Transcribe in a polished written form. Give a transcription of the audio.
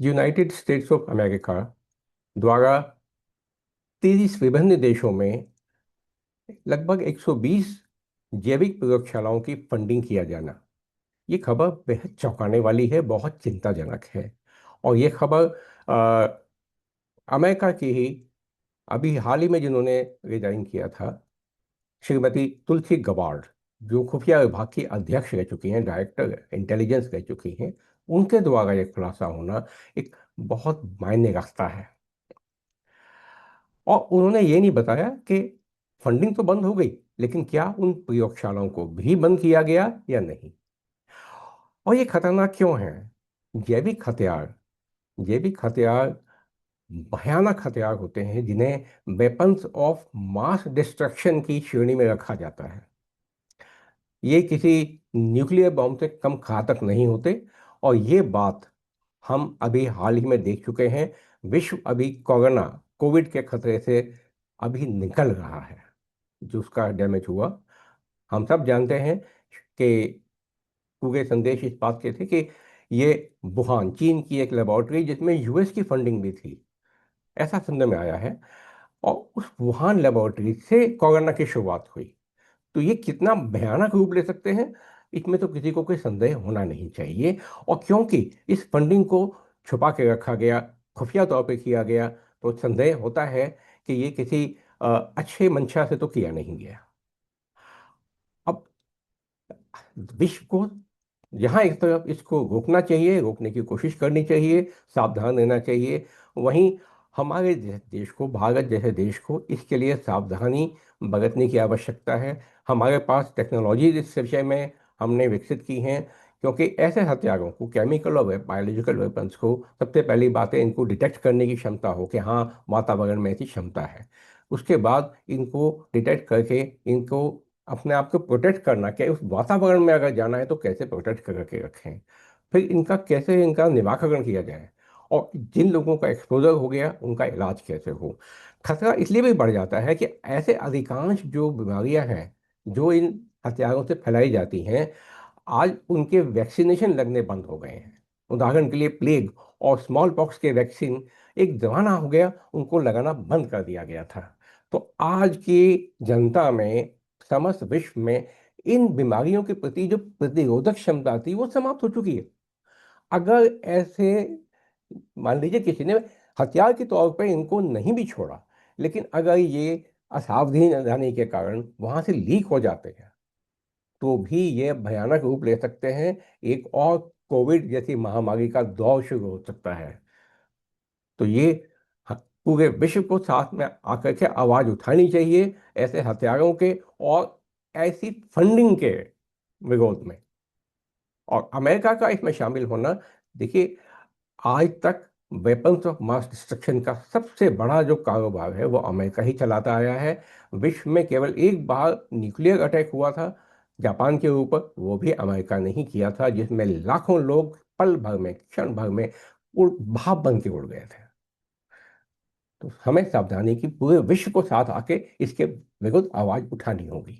United states of America द्वारा 30 विभिन्न देशों में लगभग 120 जैविक प्रयोगशालाओं की फंडिंग किया जाना, ये खबर बेहद चौंकाने वाली है, बहुत चिंताजनक है। और ये खबर अ, अमेरिका की ही अभी हाल ही में जिन्होंने रिजाइन किया था, श्रीमती तुलसी गबार्ड, जो खुफिया विभाग की अध्यक्ष रह चुकी हैं, डायरेक्टर इंटेलिजेंस रह चुकी हैं, उनके द्वारा ये खुलासा होना एक बहुत मायने रखता है। और उन्होंने ये नहीं बताया कि फंडिंग तो बंद हो गई, लेकिन क्या उन प्रयोगशालाओं को भी बंद किया गया या नहीं। और ये खतरनाक क्यों है? जैविक हथियार जैविक हथियार भयानक हथियार होते हैं, जिन्हें वेपन्स ऑफ मास डिस्ट्रक्शन की श्रेणी में रखा जाता है। ये किसी न्यूक्लियर बॉम्ब से कम घातक नहीं होते। और ये बात हम अभी हाल ही में देख चुके हैं। विश्व अभी कोविड के खतरे से अभी निकल रहा है। जो उसका डैमेज हुआ, हम सब जानते हैं कि पूरे संदेश इस बात के थे कि ये वुहान, चीन की एक लेबोरेटरी जिसमें यूएस की फंडिंग भी थी, ऐसा सुनने में आया है। और उस वुहान लेबोरेटरी से कोरोना की शुरुआत हुई। तो ये कितना भयानक रूप ले सकते हैं, इसमें तो किसी को कोई संदेह होना नहीं चाहिए। और क्योंकि इस फंडिंग को छुपा के रखा गया, खुफिया तौर पे किया गया, तो संदेह होता है कि ये किसी अच्छे मंशा से तो किया नहीं गया। अब विश्व को यहाँ एक तरफ इसको रोकना चाहिए, रोकने की कोशिश करनी चाहिए, सावधान रहना चाहिए। वहीं हमारे देश को, भारत जैसे देश को, इसके लिए सावधानी बरतने की आवश्यकता है। हमारे पास टेक्नोलॉजी इस विषय में हमने विकसित की हैं, क्योंकि ऐसे हथियारों को, केमिकल और बायोलॉजिकल वेपन्स को, सबसे पहली बात है इनको डिटेक्ट करने की क्षमता हो कि हाँ, वातावरण में ऐसी क्षमता है। उसके बाद इनको डिटेक्ट करके इनको अपने आप को प्रोटेक्ट करना, क्या उस वातावरण में अगर जाना है तो कैसे प्रोटेक्ट करके रखें, फिर इनका कैसे इनका निराकरण किया जाए, और जिन लोगों का एक्सपोजर हो गया उनका इलाज कैसे हो। खतरा इसलिए भी बढ़ जाता है कि ऐसे अधिकांश जो बीमारियां हैं जो इन हथियारों से फैलाई जाती हैं, आज उनके वैक्सीनेशन लगने बंद हो गए हैं। उदाहरण के लिए प्लेग और स्मॉल पॉक्स के वैक्सीन एक जमाना हो गया उनको लगाना बंद कर दिया गया था। तो आज की जनता में, समस्त विश्व में, इन बीमारियों के प्रति जो प्रतिरोधक क्षमता थी वो समाप्त हो चुकी है। अगर ऐसे, मान लीजिए किसी ने हथियार के तौर पर इनको नहीं भी छोड़ा, लेकिन अगर ये असावधानी रहने के कारण वहां से लीक हो जाते हैं, तो भी ये भयानक रूप ले सकते हैं। एक और कोविड जैसी महामारी का दौर शुरू हो सकता है। तो ये ह- पूरे विश्व को साथ में आकर के आवाज उठानी चाहिए ऐसे हथियारों के और ऐसी फंडिंग के विरोध में। और अमेरिका का इसमें शामिल होना, देखिए, आज तक वेपन्स ऑफ मास डिस्ट्रक्शन का सबसे बड़ा जो कारोबार है वो अमेरिका ही चलाता आया है। विश्व में केवल एक बार न्यूक्लियर अटैक हुआ था जापान के ऊपर, वो भी अमेरिका ने ही किया था, जिसमें लाखों लोग पल भर में, क्षण भर में भाप बन के उड़ गए थे। तो हमें सावधानी की पूरे विश्व को साथ आके इसके विरुद्ध आवाज उठानी होगी।